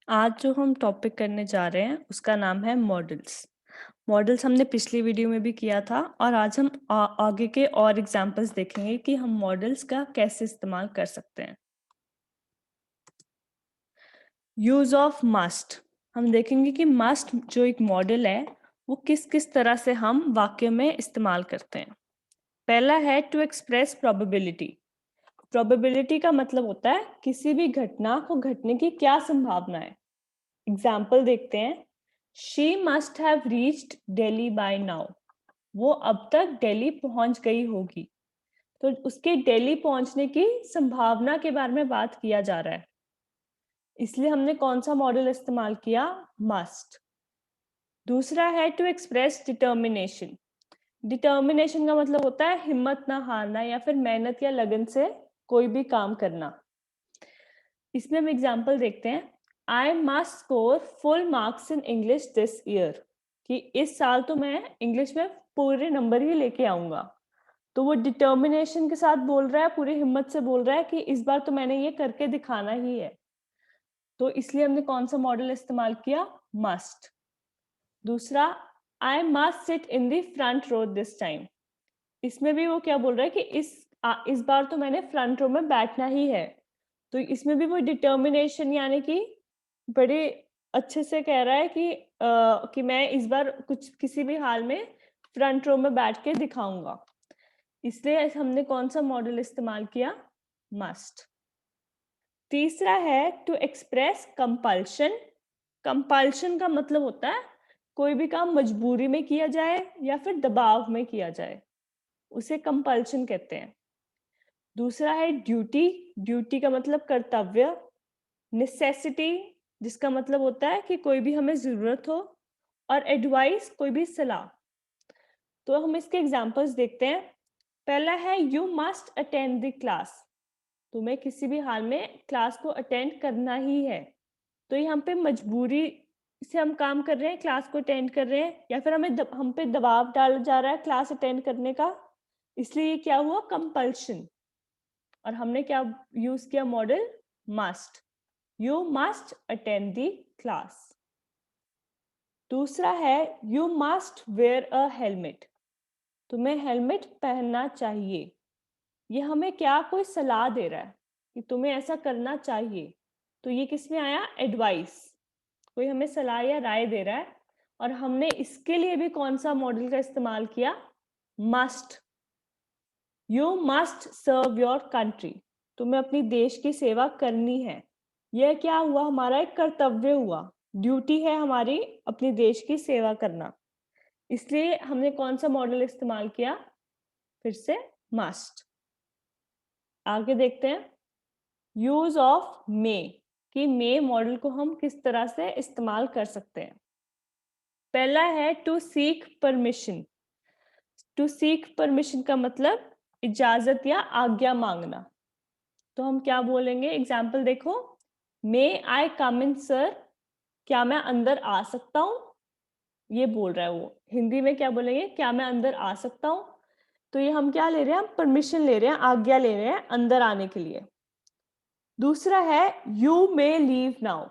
आज जो हम टॉपिक करने जा रहे हैं उसका नाम है मॉडल्स। मॉडल्स हमने पिछली वीडियो में भी किया था और आज हम आगे के और एग्जांपल्स देखेंगे कि हम मॉडल्स का कैसे इस्तेमाल कर सकते हैं। Use of must. हम देखेंगे कि मस्ट जो एक मॉडल है वो किस किस तरह से हम वाक्य में इस्तेमाल करते हैं। पहला है टू एक्सप्रेस प्रोबेबिलिटी। प्रोबेबिलिटी का मतलब होता है किसी भी घटना को घटने की क्या संभावना है। एग्जाम्पल देखते हैं। She must have reached Delhi by now. वो अब तक दिल्ली पहुंच गई होगी। तो उसके दिल्ली पहुंचने की संभावना के बारे में बात किया जा रहा है, इसलिए हमने कौन सा मॉडल इस्तेमाल किया? मस्ट। दूसरा है टू एक्सप्रेस डिटर्मिनेशन। डिटर्मिनेशन का मतलब होता है हिम्मत ना हारना या फिर मेहनत या लगन से कोई भी काम करना। इसमें हम एग्जाम्पल देखते हैं। I must score full marks in English this year. कि इस साल तो मैं इंग्लिश में पूरे नंबर ही लेके आऊंगा। तो वो डिटर्मिनेशन के साथ बोल रहा है, पूरी हिम्मत से बोल रहा है कि इस बार तो मैंने ये करके दिखाना ही है। तो इसलिए हमने कौन सा मॉडल इस्तेमाल किया? मस्ट। दूसरा, I must sit in the front row this time. इसमें भी वो क्या बोल रहा है कि इस बार तो मैंने फ्रंट रो में बैठना ही है। तो इसमें भी वो डिटर्मिनेशन यानी कि बड़े अच्छे से कह रहा है कि मैं इस बार कुछ किसी भी हाल में फ्रंट रो में बैठ के दिखाऊंगा। इसलिए हमने कौन सा मॉडल इस्तेमाल किया? मस्ट। तीसरा है टू एक्सप्रेस कंपल्शन। कंपल्शन का मतलब होता है कोई भी काम मजबूरी में किया जाए या फिर दबाव में किया जाए, उसे कंपल्शन कहते हैं। दूसरा है ड्यूटी। ड्यूटी का मतलब कर्तव्य। नेसेसिटी, जिसका मतलब होता है कि कोई भी हमें जरूरत हो। और एडवाइस, कोई भी सलाह। तो हम इसके एग्जांपल्स देखते हैं। पहला है you must attend the class. तुम्हें किसी भी हाल में क्लास को अटेंड करना ही है। तो ये हम पे मजबूरी से हम काम कर रहे हैं, क्लास को अटेंड कर रहे हैं, या फिर हम पे दबाव डाला जा रहा है क्लास अटेंड करने का, इसलिए ये क्या हुआ? कंपल्शन। और हमने क्या यूज किया model? Must. You must attend the class. दूसरा है you must where a helmet. तुम्हें हेलमेट पहनना चाहिए। ये हमें क्या कोई सलाह दे रहा है कि तुम्हें ऐसा करना चाहिए। तो ये किस में आया? एडवाइस। कोई हमें सलाह या राय दे रहा है। और हमने इसके लिए भी कौन सा मॉडल का इस्तेमाल किया? Must. You must serve your country. तुम्हें अपनी देश की सेवा करनी है। यह क्या हुआ? हमारा एक कर्तव्य हुआ, ड्यूटी है हमारी अपनी देश की सेवा करना। इसलिए हमने कौन सा मॉडल इस्तेमाल किया? फिर से मस्ट। आगे देखते हैं यूज ऑफ मे। कि मे मॉडल को हम किस तरह से इस्तेमाल कर सकते हैं। पहला है to seek permission. To seek permission का मतलब इजाजत या आज्ञा मांगना। तो हम क्या बोलेंगे? एग्जाम्पल देखो। मे आई कम इन सर। क्या मैं अंदर आ सकता हूँ? ये बोल रहा है वो। हिंदी में क्या बोलेंगे? क्या मैं अंदर आ सकता हूँ? तो ये हम क्या ले रहे हैं? हम परमिशन ले रहे हैं, आज्ञा ले रहे हैं अंदर आने के लिए। दूसरा है यू मे लीव नाउ।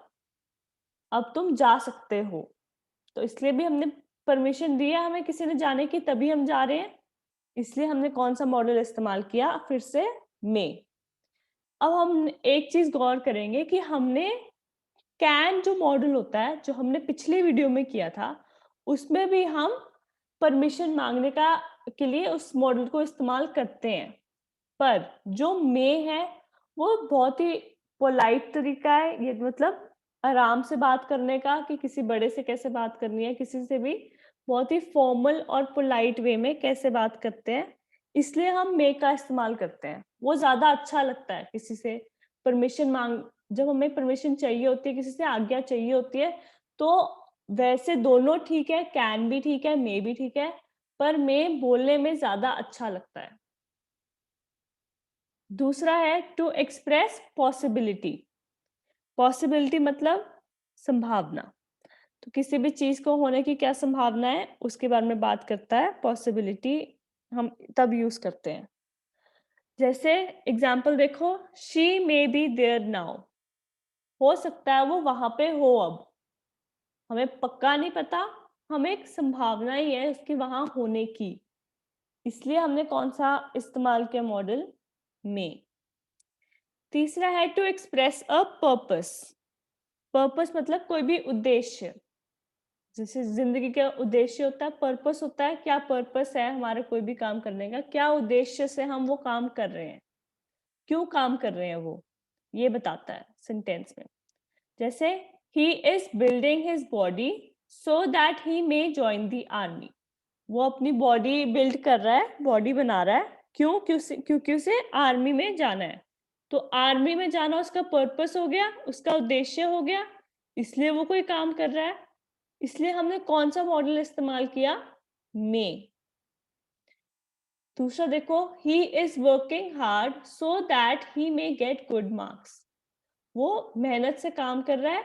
अब तुम जा सकते हो। तो इसलिए भी हमने परमिशन दी है हमें किसी ने जाने की, तभी हम जा रहे हैं। इसलिए हमने कौन सा मॉडल इस्तेमाल किया? फिर से मे। अब हम एक चीज गौर करेंगे कि हमने कैन जो मॉडल होता है, जो हमने पिछली वीडियो में किया था, उसमें भी हम परमिशन मांगने का के लिए उस मॉडल को इस्तेमाल करते हैं। पर जो मे है वो बहुत ही पोलाइट तरीका है। ये मतलब आराम से बात करने का, कि किसी बड़े से कैसे बात करनी है, किसी से भी बहुत ही फॉर्मल और पोलाइट वे में कैसे बात करते हैं, इसलिए हम मे का इस्तेमाल करते हैं। वो ज्यादा अच्छा लगता है किसी से परमिशन मांग जब हमें परमिशन चाहिए होती है, किसी से आज्ञा चाहिए होती है। तो वैसे दोनों ठीक है, कैन भी ठीक है, मे भी ठीक है, पर मे बोलने में ज्यादा अच्छा लगता है। दूसरा है टू एक्सप्रेस पॉसिबिलिटी। पॉसिबिलिटी मतलब संभावना। तो किसी भी चीज को होने की क्या संभावना है, उसके बारे में बात करता है पॉसिबिलिटी। हम तब यूज करते हैं। जैसे एग्जाम्पल देखो। She may be there now. हो सकता है वो वहां पे हो, अब हमें पक्का नहीं पता, हमें एक संभावना ही है उसके वहां होने की, इसलिए हमने कौन सा इस्तेमाल किया मॉडल में। तीसरा है to express a purpose. Purpose मतलब कोई भी उद्देश्य, जैसे जिंदगी का उद्देश्य होता है, पर्पस होता है क्या पर्पस है हमारा कोई भी काम करने का, क्या उद्देश्य से हम वो काम कर रहे हैं, क्यों काम कर रहे हैं वो, ये बताता है सेंटेंस में। जैसे he is building his body so that he may join the army. वो अपनी बॉडी बिल्ड कर रहा है, बॉडी बना रहा है, क्योंकि उसे आर्मी में जाना है। तो आर्मी में जाना उसका पर्पस हो गया, उसका उद्देश्य हो गया, इसलिए वो कोई काम कर रहा है। इसलिए हमने कौन सा मॉडल इस्तेमाल किया, मे। दूसरा देखो, he is working hard so that he may get good marks. वो मेहनत से काम कर रहा है,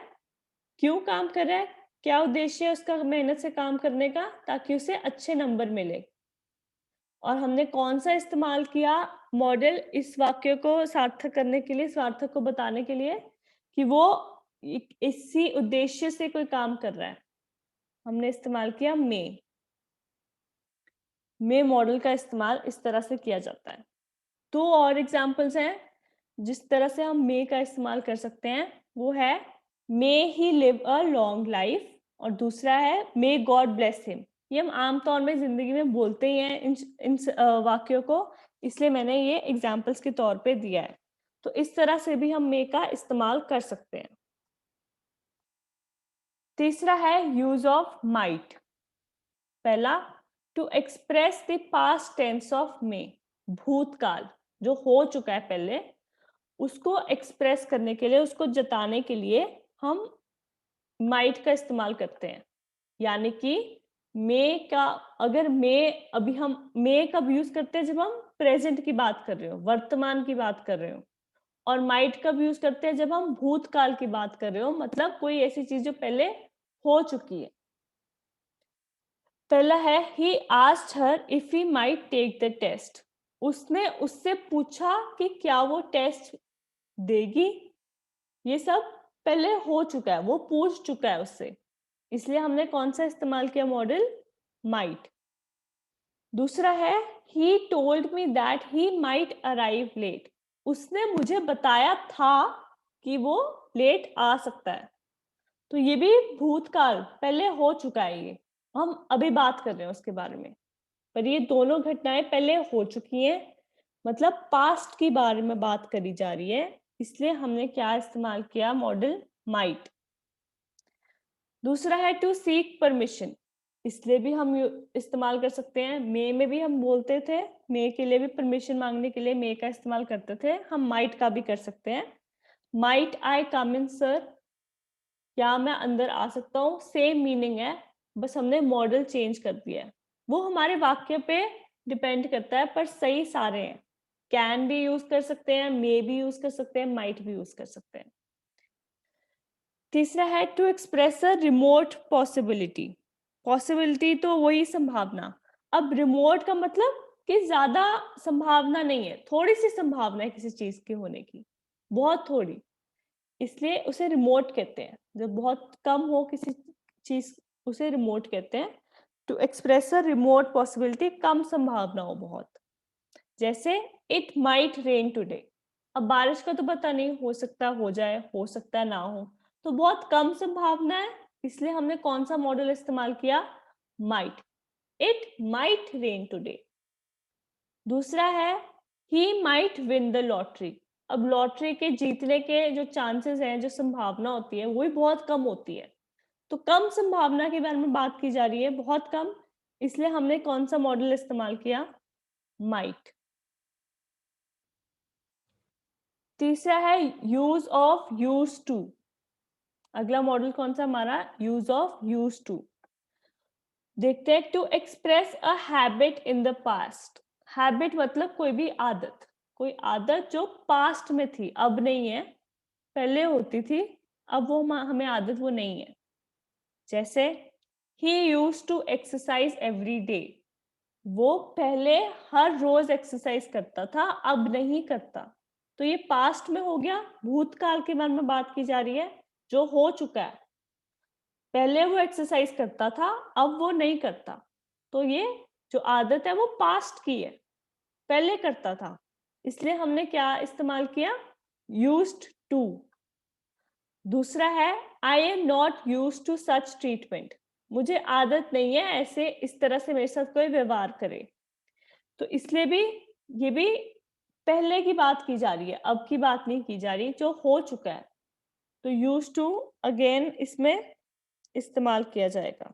क्यों काम कर रहा है, क्या उद्देश्य है उसका मेहनत से काम करने का, ताकि उसे अच्छे नंबर मिले। और हमने कौन सा इस्तेमाल किया मॉडल इस वाक्य को सार्थक करने के लिए, इस सार्थक को बताने के लिए कि वो इसी उद्देश्य से कोई काम कर रहा है, हमने इस्तेमाल किया मे मॉडल का इस्तेमाल इस तरह से किया जाता है। दो और एग्जांपल्स हैं जिस तरह से हम मे का इस्तेमाल कर सकते हैं, वो है may he live a long life, और दूसरा है मे गॉड ब्लेस हिम। ये हम आमतौर में जिंदगी में बोलते ही हैं इन वाक्यों को, इसलिए मैंने ये एग्जाम्पल्स के तौर पे दिया है। तो इस तरह से भी हम मे का इस्तेमाल कर सकते हैं। तीसरा है यूज ऑफ माइट। पहला, to express the past tense of may, भूतकाल जो हो चुका है पहले, उसको एक्सप्रेस करने के लिए, उसको जताने के लिए हम माइट का इस्तेमाल करते हैं। यानी कि मे का, अगर मे, अभी हम मे कब यूज करते हैं, जब हम प्रेजेंट की बात कर रहे हो, वर्तमान की बात कर रहे हो। और माइट कब यूज करते हैं, जब हम भूतकाल की बात कर रहे हो, मतलब कोई ऐसी चीज जो पहले हो चुकी है। पहला है he asked her if he might take the test. उसने उससे पूछा कि क्या वो टेस्ट देगी। ये सब पहले हो चुका है, वो पूछ चुका है उससे, इसलिए हमने कौन सा इस्तेमाल किया मॉडल, माइट। दूसरा है he told me that he might arrive late. उसने मुझे बताया था कि वो लेट आ सकता है। तो ये भी भूतकाल पहले हो चुका है, ये हम अभी बात कर रहे हैं उसके बारे में, पर ये दोनों घटनाएं पहले हो चुकी हैं, मतलब पास्ट के बारे में बात करी जा रही है, इसलिए हमने क्या इस्तेमाल किया मॉडल, माइट। दूसरा है टू सीक परमिशन। इसलिए भी हम इस्तेमाल कर सकते हैं, मे में भी हम बोलते थे, मे के लिए भी परमिशन मांगने के लिए मे का इस्तेमाल करते थे, हम माइट का भी कर सकते हैं। Might I come in sir, क्या मैं अंदर आ सकता हूँ, सेम मीनिंग है, बस हमने मॉडल चेंज कर दिया है। वो हमारे वाक्य पे डिपेंड करता है, पर सही सारे हैं। कैन भी यूज कर सकते हैं, मे भी यूज कर सकते हैं, माइट भी यूज कर सकते हैं। तीसरा है to express a remote possibility. Possibility तो वही संभावना, अब रिमोट का मतलब कि ज्यादा संभावना नहीं है, थोड़ी सी संभावना है किसी चीज के होने की, बहुत थोड़ी, इसलिए उसे रिमोट कहते हैं। जब बहुत कम हो किसी चीज, उसे रिमोट कहते हैं। To express a remote possibility, कम संभावना हो बहुत। जैसे इट माइट रेन टुडे, अब बारिश का तो पता नहीं, हो सकता हो जाए, हो सकता ना हो, तो बहुत कम संभावना है, इसलिए हमने कौन सा मॉडल इस्तेमाल किया, might. It might rain today. दूसरा है he might win the lottery. अब लॉटरी के जीतने के जो चांसेस हैं, जो संभावना होती है, वो भी बहुत कम होती है, तो कम संभावना के बारे में बात की जा रही है, बहुत कम, इसलिए हमने कौन सा मॉडल इस्तेमाल किया, माइट। तीसरा है यूज ऑफ यूज टू। अगला मॉडल कौन सा हमारा, यूज ऑफ यूज टू। देखते हैं, to express a habit in the past. Habit मतलब कोई भी आदत, कोई आदत जो पास्ट में थी, अब नहीं है, पहले होती थी, अब वो हमें आदत वो नहीं है। जैसे he use to exercise every day, वो पहले हर रोज एक्सरसाइज करता था, अब नहीं करता। तो ये पास्ट में हो गया, भूतकाल के बारे में बात की जा रही है, जो हो चुका है। पहले वो एक्सरसाइज करता था, अब वो नहीं करता, तो ये जो आदत है वो पास्ट की है, पहले करता था, इसलिए हमने क्या इस्तेमाल किया, यूज्ड टू। दूसरा है I am not used to such treatment, मुझे आदत नहीं है ऐसे इस तरह से मेरे साथ कोई व्यवहार करे, तो इसलिए भी ये भी पहले की बात की जा रही है, अब की बात नहीं की जा रही, जो हो चुका है, तो यूज्ड टू अगेन इसमें इस्तेमाल किया जाएगा।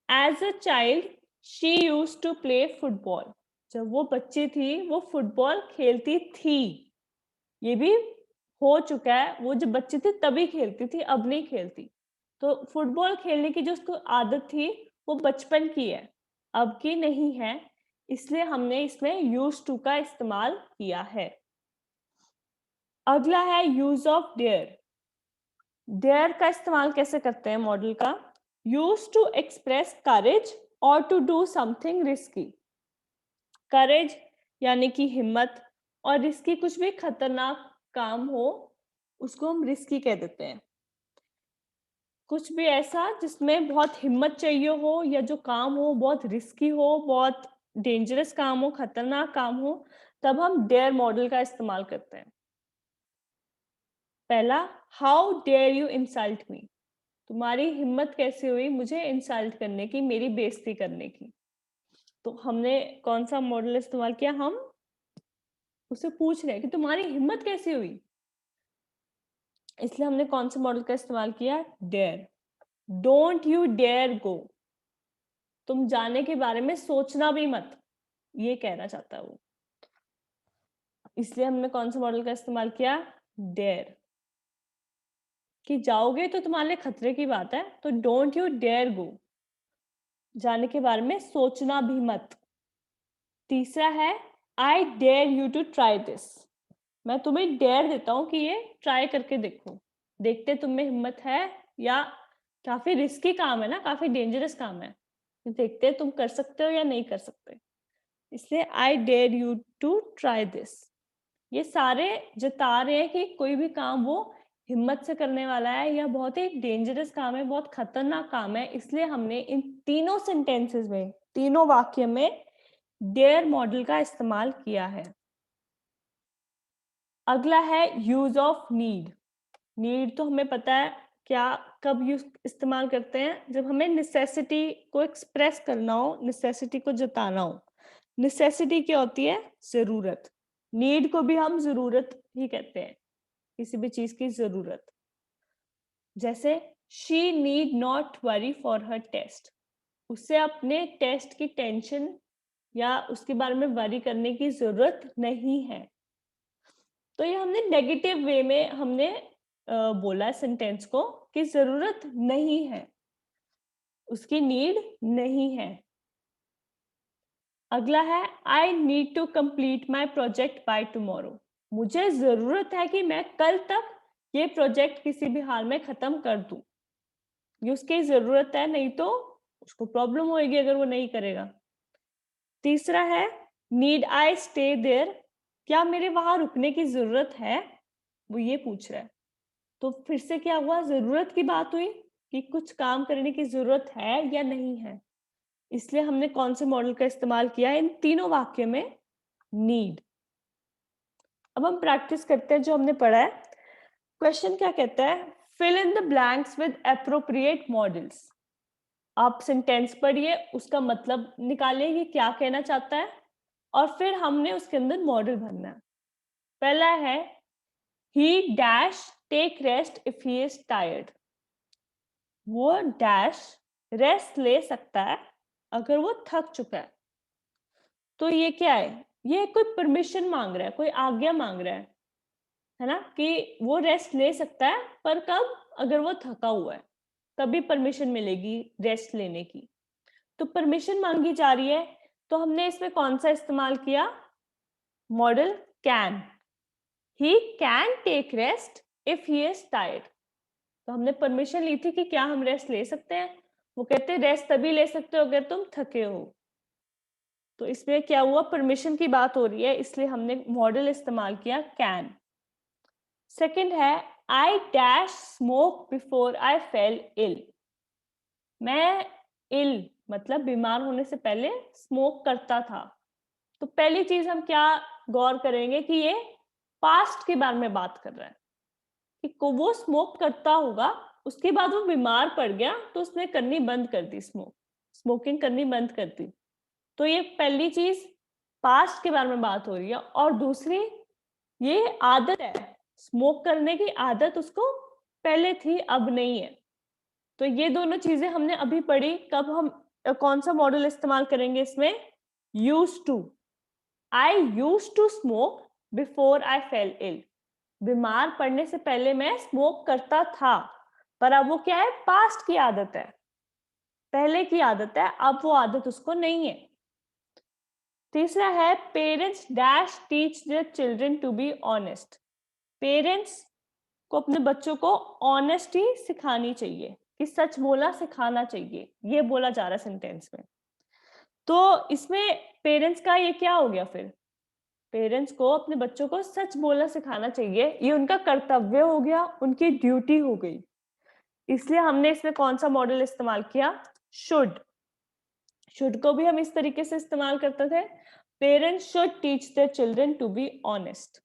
As a child she used to play football, जब वो बच्ची थी वो फुटबॉल खेलती थी, ये भी हो चुका है, वो जब बच्ची थी तभी खेलती थी, अब नहीं खेलती, तो फुटबॉल खेलने की जो उसको आदत थी वो बचपन की है, अब की नहीं है, इसलिए हमने इसमें यूज टू का इस्तेमाल किया है। अगला है यूज ऑफ डेयर। डेयर का इस्तेमाल कैसे करते हैं मॉडल का, यूज टू एक्सप्रेस करेज और टू डू समथिंग रिस्की। करेज यानी कि हिम्मत, और रिस्की कुछ भी खतरनाक काम हो उसको हम रिस्की कह देते हैं। कुछ भी ऐसा जिसमें बहुत हिम्मत चाहिए हो या जो काम हो बहुत रिस्की हो, बहुत डेंजरस काम हो, खतरनाक काम हो, तब हम डेयर मॉडल का इस्तेमाल करते हैं। पहला, how dare you insult me, तुम्हारी हिम्मत कैसे हुई मुझे इंसल्ट करने की, मेरी बेइज्जती करने की। तो हमने कौन सा मॉडल इस्तेमाल किया, हम उससे पूछ रहे हैं कि तुम्हारी हिम्मत कैसे हुई, इसलिए हमने कौन से मॉडल का इस्तेमाल किया, डेयर। डोंट यू डेयर गो, तुम जाने के बारे में सोचना भी मत, ये कहना चाहता है वो, इसलिए हमने कौन से मॉडल का इस्तेमाल किया, डेयर। कि जाओगे तो तुम्हारे लिए खतरे की बात है, तो डोंट यू डेयर गो, जाने के बारे में सोचना भी मत। तीसरा है I dare you to try this, मैं तुम्हें डेयर देता हूं कि ये ट्राई करके देखो, देखते तुम में हिम्मत है, या काफी रिस्की काम है ना, काफी डेंजरस काम है, देखते तुम कर सकते हो या नहीं कर सकते, इसलिए I dare you to try this. ये सारे जता रहे हैं कि कोई भी काम वो हिम्मत से करने वाला है या बहुत ही डेंजरस काम है, बहुत खतरनाक काम है, इसलिए हमने इन तीनों सेंटेंसेस में, तीनों वाक्य में डेयर मॉडल का इस्तेमाल किया है। अगला है यूज ऑफ नीड। नीड तो हमें पता है क्या, कब यूज इस्तेमाल करते हैं, जब हमें नेसेसिटी को एक्सप्रेस करना हो, नेसेसिटी को जताना हो। नेसेसिटी क्या होती है, जरूरत। नीड को भी हम जरूरत ही कहते हैं, किसी भी चीज की जरूरत। जैसे she need not worry for her test, उसे अपने टेस्ट की टेंशन या उसके बारे में वरी करने की जरूरत नहीं है। तो ये हमने नेगेटिव वे में हमने बोला सेंटेंस को कि जरूरत नहीं है, उसकी नीड नहीं है। अगला है I need to complete my project by tomorrow, मुझे जरूरत है कि मैं कल तक ये प्रोजेक्ट किसी भी हाल में खत्म कर दूं, ये उसकी जरूरत है, नहीं तो उसको प्रॉब्लम होगी अगर वो नहीं करेगा। तीसरा है नीड आई स्टे देयर, क्या मेरे वहां रुकने की जरूरत है, वो ये पूछ रहा है। तो फिर से क्या हुआ, जरूरत की बात हुई कि कुछ काम करने की जरूरत है या नहीं है, इसलिए हमने कौन से मॉडल का इस्तेमाल किया इन तीनों वाक्य में, नीड। अब हम प्रैक्टिस करते हैं जो हमने पढ़ा है। क्वेश्चन क्या कहता है, fill in the blanks with appropriate models. आप सेंटेंस पढ़िए, उसका मतलब निकालिए कि क्या कहना चाहता है, और फिर हमने उसके अंदर मॉडल भरना है। पहला है he dash take rest if he is tired, वो डैश रेस्ट ले सकता है अगर वो थक चुका है। तो ये क्या है, ये कोई परमिशन मांग रहा है, कोई आज्ञा मांग रहा है ना, कि वो रेस्ट ले सकता है, पर कब, अगर वो थका हुआ है तभी परमिशन मिलेगी रेस्ट लेने की। तो परमिशन मांगी जा रही है, तो हमने इसमें कौन सा इस्तेमाल किया, model can. He can take rest if he is tired, तो हमने परमिशन ली थी कि क्या हम रेस्ट ले सकते हैं, वो कहते हैं रेस्ट तभी ले सकते हो अगर तुम थके हो। तो इसमें क्या हुआ, परमिशन की बात हो रही है, इसलिए हमने मॉडल इस्तेमाल किया कैन। सेकंड है I dash smoke before I fell ill. मैं इल मतलब बीमार होने से पहले स्मोक करता था। तो पहली चीज हम क्या गौर करेंगे कि ये पास्ट के बारे में बात कर रहा है कि वो स्मोक करता होगा, उसके बाद वो बीमार पड़ गया तो उसने करनी बंद कर दी, स्मोकिंग करनी बंद कर दी। तो ये पहली चीज पास्ट के बारे में बात हो रही है। और दूसरी ये आदत है, स्मोक करने की आदत उसको पहले थी, अब नहीं है। तो ये दोनों चीजें हमने अभी पढ़ी। कब हम कौन सा मॉडल इस्तेमाल करेंगे इसमें? Use to. I use to smoke before I fell ill. बीमार पड़ने से पहले मैं स्मोक करता था, पर अब वो क्या है? पास्ट की आदत है, पहले की आदत है, अब वो आदत उसको नहीं है। तीसरा है parents dash teach their children to be honest. Parents को अपने बच्चों को ऑनेस्टी सिखानी चाहिए, कि सच बोलना सिखाना चाहिए, ये बोला जा रहा है सेंटेंस में। तो इसमें पेरेंट्स का ये क्या हो गया फिर? पेरेंट्स को अपने बच्चों को सच बोलना सिखाना चाहिए, ये उनका कर्तव्य हो गया, उनकी ड्यूटी हो गई। इसलिए हमने इसमें कौन सा मॉडल इस्तेमाल किया? शुड। शुड को भी हम इस तरीके से इस्तेमाल करते थे, parents should teach their children to be honest.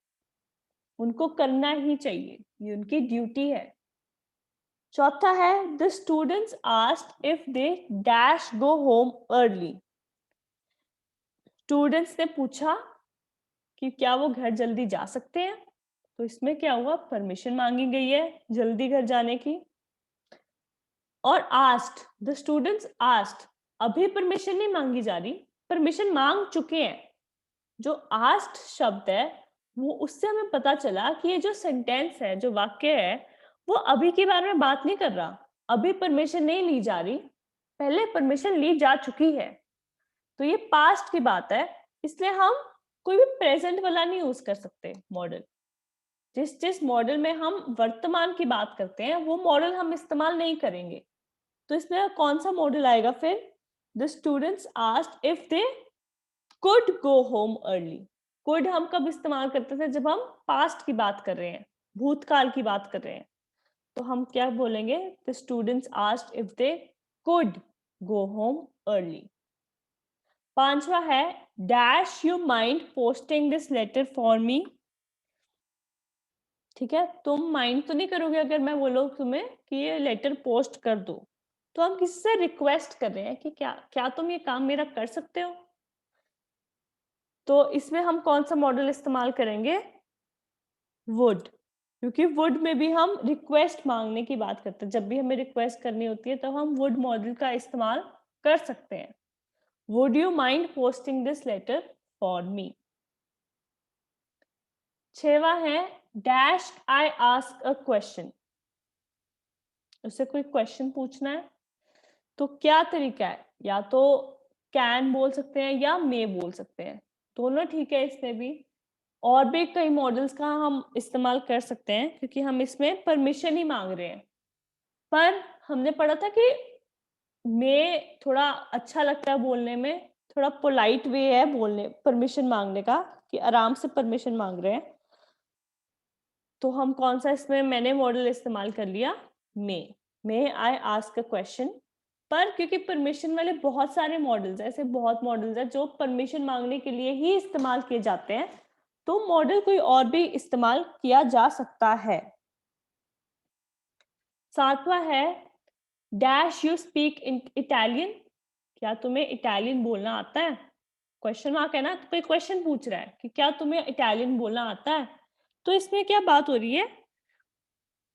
उनको करना ही चाहिए, ये उनकी ड्यूटी है। चौथा है the students asked if they dash go home early. Students ने पूछा कि क्या वो घर जल्दी जा सकते हैं। तो इसमें क्या हुआ? परमिशन मांगी गई है जल्दी घर जाने की। और आस्क्ड, द स्टूडेंट्स आस्क्ड, अभी परमिशन नहीं मांगी जा रही, परमिशन मांग चुके हैं। जो आस्क्ड शब्द है वो, उससे हमें पता चला कि ये जो सेंटेंस है, जो वाक्य है, वो अभी के बारे में बात नहीं कर रहा। अभी परमिशन नहीं ली जा रही, पहले परमिशन ली जा चुकी है। तो ये पास्ट की बात है, इसलिए हम कोई भी प्रेजेंट वाला नहीं यूज कर सकते मॉडल। जिस जिस मॉडल में हम वर्तमान की बात करते हैं वो मॉडल हम इस्तेमाल नहीं करेंगे। तो इसमें कौन सा मॉडल आएगा फिर? The students asked if they could go home early. Could हम कब इस्तेमाल करते थे? जब हम पास्ट की बात कर रहे हैं, भूतकाल की बात कर रहे हैं। तो हम क्या बोलेंगे? The students asked if they could go home early. पांचवा है dash you mind posting this letter for me. ठीक है, तुम माइंड तो नहीं करोगे अगर मैं बोलूं तुम्हें कि ये लेटर पोस्ट कर दो। तो हम किसी से रिक्वेस्ट कर रहे हैं कि क्या क्या तुम ये काम मेरा कर सकते हो। तो इसमें हम कौन सा मॉडल इस्तेमाल करेंगे? वुड। क्योंकि वुड में भी हम रिक्वेस्ट मांगने की बात करते हैं। जब भी हमें रिक्वेस्ट करनी होती है तो हम वुड मॉडल का इस्तेमाल कर सकते हैं। Would you mind posting this letter for me. छवा है dash I ask a question. उससे कोई क्वेश्चन पूछना है तो क्या तरीका है? या तो कैन बोल सकते हैं या मे बोल सकते हैं, दोनों ठीक है इसमें भी। और भी कई मॉडल्स का हम इस्तेमाल कर सकते हैं क्योंकि हम इसमें परमिशन ही मांग रहे हैं। पर हमने पढ़ा था कि मे थोड़ा अच्छा लगता है बोलने में, थोड़ा पोलाइट वे है बोलने परमिशन मांगने का, कि आराम से परमिशन मांग रहे हैं। तो हम कौन सा इसमें मैंने मॉडल इस्तेमाल कर लिया? मे आई आस्क अ क्वेश्चन। पर क्योंकि परमिशन वाले बहुत सारे मॉडल्स, ऐसे बहुत मॉडल्स हैं जो परमिशन मांगने के लिए ही इस्तेमाल किए जाते हैं, तो मॉडल कोई और भी इस्तेमाल किया जा सकता है। सातवां है dash you speak in Italian. क्या तुम्हें इटालियन बोलना आता है? क्वेश्चन मार्क है ना, तो कोई क्वेश्चन पूछ रहा है कि क्या तुम्हें इटालियन बोलना आता है। तो इसमें क्या बात हो रही है?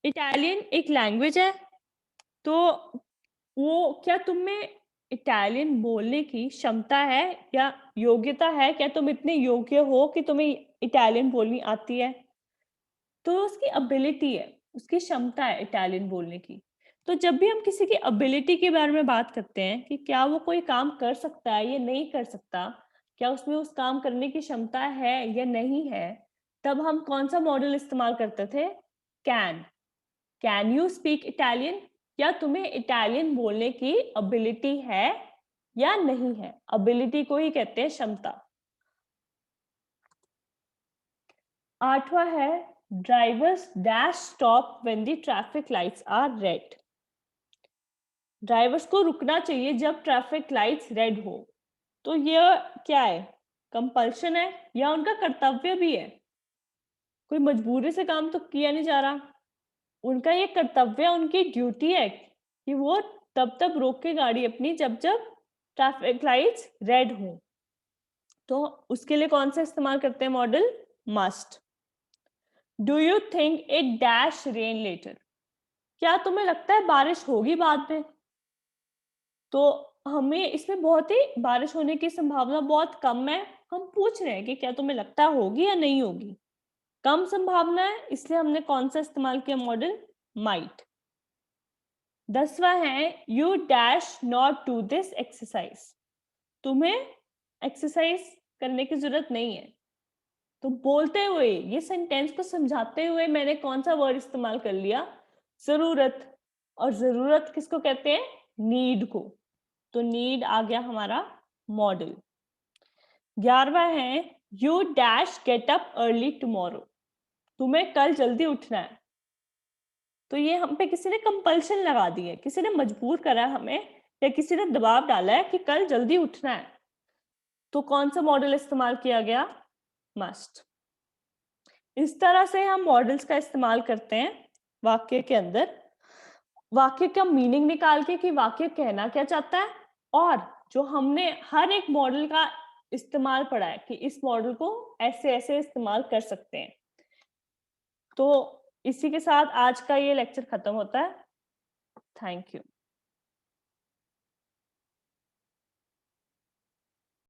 इटालियन एक लैंग्वेज है, तो वो क्या तुम में इटालियन बोलने की क्षमता है या योग्यता है? क्या तुम इतने योग्य हो कि तुम्हें इटालियन बोलनी आती है? तो उसकी एबिलिटी है, उसकी क्षमता है इटालियन बोलने की। तो जब भी हम किसी की एबिलिटी के बारे में बात करते हैं कि क्या वो कोई काम कर सकता है या नहीं कर सकता, क्या उसमें उस काम करने की क्षमता है या नहीं है, तब हम कौन सा मॉडल इस्तेमाल करते थे? Can you speak Italian. क्या तुम्हें इटालियन बोलने की एबिलिटी है या नहीं है? एबिलिटी को ही कहते हैं क्षमता। आठवां है drivers dash stop when the traffic lights are red. Drivers को रुकना चाहिए जब ट्रैफिक लाइट्स रेड हो। तो ये क्या है, कंपल्शन है या उनका कर्तव्य भी है? कोई मजबूरी से काम तो किया नहीं जा रहा, उनका ये कर्तव्य, उनकी ड्यूटी है कि वो तब तब रोके गाड़ी अपनी जब जब ट्रैफिक लाइट्स रेड हो। तो उसके लिए कौन सा इस्तेमाल करते हैं model? Must. Do you think it dash rain later? क्या तुम्हें लगता है बारिश होगी बाद में? तो हमें इसमें बहुत ही बारिश होने की संभावना बहुत कम है, हम पूछ रहे हैं कि क्या तुम्हें लगता है होगी या नहीं होगी। कम संभावना है, इसलिए हमने कौन सा इस्तेमाल किया मॉडल? माइट। 10वां है you dash not do this exercise. तुम्हें एक्सरसाइज करने की जरूरत नहीं है। तो बोलते हुए, ये सेंटेंस को समझाते हुए मैंने कौन सा वर्ड इस्तेमाल कर लिया? जरूरत। और जरूरत किसको कहते हैं? नीड को। तो नीड आ गया हमारा मॉडल। 11वां है you dash get up early tomorrow. तुम्हें कल जल्दी उठना है। तो ये हम पे किसी ने कंपल्शन लगा दी है, किसी ने मजबूर करा हमें, या किसी ने दबाव डाला है कि कल जल्दी उठना है। तो कौन सा मॉडल इस्तेमाल किया गया? मस्ट। इस तरह से हम मॉडल्स का इस्तेमाल करते हैं वाक्य के अंदर, वाक्य का मीनिंग निकाल के कि वाक्य कहना क्या चाहता है, और जो हमने हर एक मॉडल का इस्तेमाल पढ़ा है कि इस मॉडल को ऐसे ऐसे इस्तेमाल कर सकते हैं। तो इसी के साथ आज का ये लेक्चर खत्म होता है। Thank you.